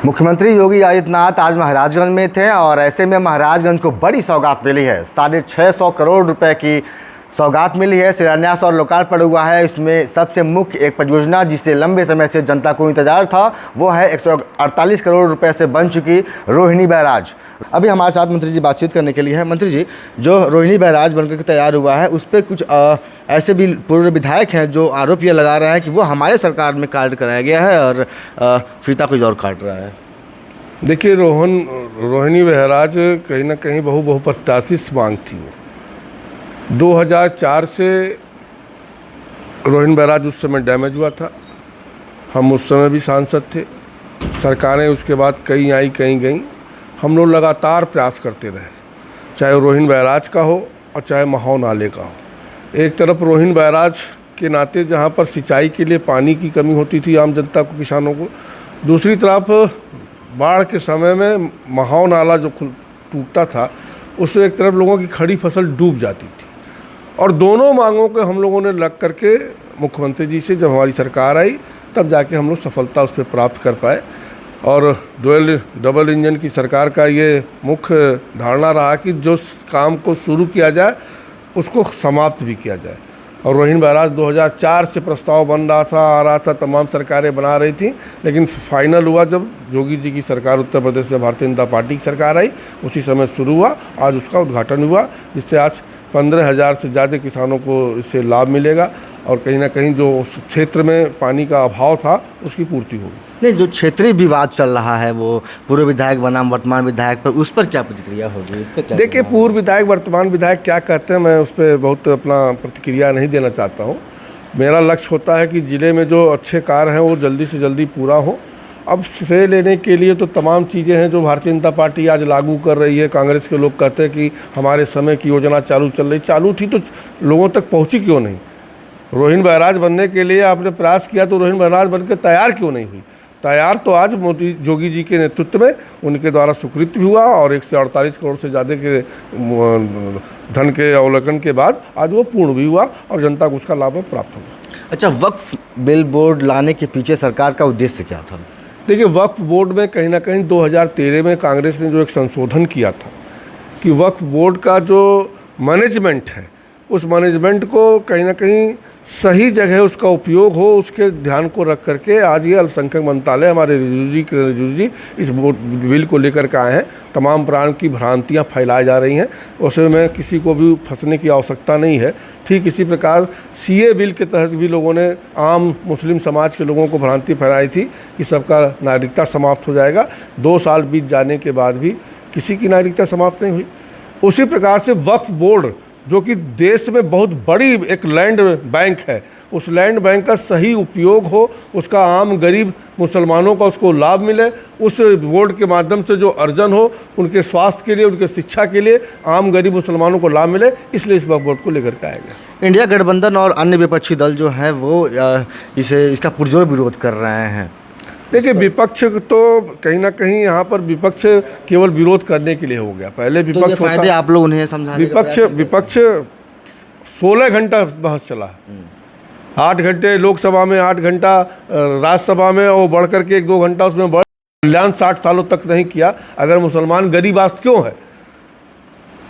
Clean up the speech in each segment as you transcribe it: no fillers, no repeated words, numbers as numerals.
मुख्यमंत्री योगी आदित्यनाथ आज महाराजगंज में थे और ऐसे में महाराजगंज को बड़ी सौगात मिली है। 650 करोड़ रुपए की सौगात मिली है। शिलान्यास और लोकार्पण हुआ है। इसमें सबसे मुख्य एक परियोजना जिससे लंबे समय से जनता को इंतजार था वो है 148 करोड़ रुपए से बन चुकी रोहिणी बैराज। अभी हमारे साथ मंत्री जी बातचीत करने के लिए हैं। मंत्री जी, जो रोहिणी बैराज बनकर के तैयार हुआ है उस पर कुछ ऐसे भी पूर्व विधायक हैं जो आरोप ये लगा रहे हैं कि वो हमारे सरकार में कार्य कराया गया है और फीता कुछ और काट रहा है। देखिए, रोहिणी बैराज कहीं ना कहीं बहुप्रत्याशित मांग थी। वो 2004 से रोहिणी बैराज उस समय डैमेज हुआ था। हम उस समय भी सांसद थे। सरकारें उसके बाद कहीं आई कहीं गई। हम लोग लगातार प्रयास करते रहे, चाहे रोहिणी बैराज का हो और चाहे महाव नाले का हो। एक तरफ रोहिणी बैराज के नाते जहाँ पर सिंचाई के लिए पानी की कमी होती थी आम जनता को, किसानों को, दूसरी तरफ बाढ़ के समय में महाव नाला जो टूटता था उससे एक तरफ लोगों की खड़ी फसल डूब जाती थी। और दोनों मांगों के हम लोगों ने लग करके मुख्यमंत्री जी से, जब हमारी सरकार आई तब जाके हम लोग सफलता उस पर प्राप्त कर पाए। और डबल इंजन की सरकार का ये मुख्य धारणा रहा कि जो काम को शुरू किया जाए उसको समाप्त भी किया जाए। और रोहिणी बैराज 2004 से प्रस्ताव बन रहा था, आ रहा था, तमाम सरकारें बना रही थी, लेकिन फाइनल हुआ जब योगी जी की सरकार, उत्तर प्रदेश में भारतीय जनता पार्टी की सरकार आई, उसी समय शुरू हुआ। आज उसका उद्घाटन हुआ, जिससे आज 15,000 से ज़्यादा किसानों को इससे लाभ मिलेगा और कहीं ना कहीं जो उस क्षेत्र में पानी का अभाव था उसकी पूर्ति होगी। नहीं, जो क्षेत्रीय विवाद चल रहा है वो पूर्व विधायक बनाम वर्तमान विधायक पर, उस पर क्या प्रतिक्रिया होगी? देखिए, पूर्व विधायक वर्तमान विधायक क्या कहते हैं, मैं उस पर बहुत अपना प्रतिक्रिया नहीं देना चाहता हूँ। मेरा लक्ष्य होता है कि ज़िले में जो अच्छे कार्य हैं वो जल्दी से जल्दी पूरा हो। अब श्रेय लेने के लिए तो तमाम चीज़ें हैं जो भारतीय जनता पार्टी आज लागू कर रही है। कांग्रेस के लोग कहते हैं कि हमारे समय की योजना चालू थी तो लोगों तक पहुँची क्यों नहीं? रोहिणी बैराज बनने के लिए आपने प्रयास किया तो रोहिणी बैराज बनकर तैयार क्यों नहीं हुई? तैयार तो आज मोदी योगी जी के नेतृत्व में उनके द्वारा स्वीकृत भी हुआ और 148 करोड़ से ज़्यादा के धन के अवलोकन के बाद आज वो पूर्ण भी हुआ और जनता को उसका लाभ प्राप्त हुआ। अच्छा, वक्फ बिल बोर्ड लाने के पीछे सरकार का उद्देश्य क्या था? देखिए, वक्फ बोर्ड में कहीं ना कहीं 2013 में कांग्रेस ने जो एक संशोधन किया था कि वक्फ बोर्ड का जो मैनेजमेंट है उस मैनेजमेंट को कहीं ना कहीं सही जगह उसका उपयोग हो, उसके ध्यान को रख करके आज ये अल्पसंख्यक मंत्रालय हमारे रिजू जी इस बिल को लेकर के आए हैं। तमाम प्रकार की भ्रांतियां फैलाई जा रही हैं, उसमें किसी को भी फंसने की आवश्यकता नहीं है। ठीक इसी प्रकार सीए बिल के तहत भी लोगों ने, आम मुस्लिम समाज के लोगों को भ्रांति फैलाई थी कि सबका नागरिकता समाप्त हो जाएगा। 2 साल बीत जाने के बाद भी किसी की नागरिकता समाप्त नहीं हुई। उसी प्रकार से वक्फ बोर्ड, जो कि देश में बहुत बड़ी एक लैंड बैंक है, उस लैंड बैंक का सही उपयोग हो, उसका आम गरीब मुसलमानों का उसको लाभ मिले, उस बोर्ड के माध्यम से जो अर्जन हो उनके स्वास्थ्य के लिए, उनके शिक्षा के लिए आम गरीब मुसलमानों को लाभ मिले, इसलिए इस वक्फ बोर्ड को लेकर के आया गया। इंडिया गठबंधन और अन्य विपक्षी दल जो हैं वो इसका पुरजोर विरोध कर रहे हैं। देखिए, विपक्ष तो कहीं ना कहीं यहाँ पर विपक्ष केवल विरोध करने के लिए हो गया। पहले विपक्ष तो फायदे आप लोग उन्हें समझाने विपक्ष 16 घंटा बहस चला, 8 घंटे लोकसभा में, 8 घंटा राज्यसभा में, और बढ़ करके 1-2 घंटा उसमें कल्याण 60 सालों तक नहीं किया। अगर मुसलमान गरीब आस्त क्यों है,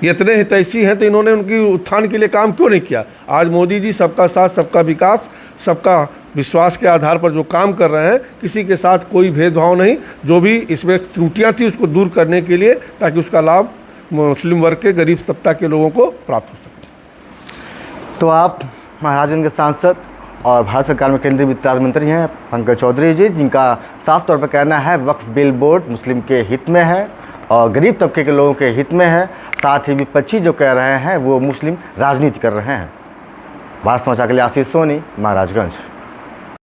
ये इतने हितैषी हैं तो इन्होंने उनकी उत्थान के लिए काम क्यों नहीं किया? आज मोदी जी सबका साथ, सबका विकास, सबका विश्वास के आधार पर जो काम कर रहे हैं, किसी के साथ कोई भेदभाव नहीं। जो भी इसमें त्रुटियां थी उसको दूर करने के लिए, ताकि उसका लाभ मुस्लिम वर्ग के, गरीब तबका के लोगों को प्राप्त हो सके। तो आप महाराजगंज के सांसद और भारत सरकार में केंद्रीय वित्त राज्य मंत्री हैं पंकज चौधरी जी, जिनका साफ तौर पर कहना है वक्फ बिल बोर्ड मुस्लिम के हित में है और गरीब तबके के लोगों के हित में है। साथ ही विपक्षी जो कह रहे हैं वो मुस्लिम राजनीति कर रहे हैं। भारत समाचार के लिए आशीष सोनी, महाराजगंज।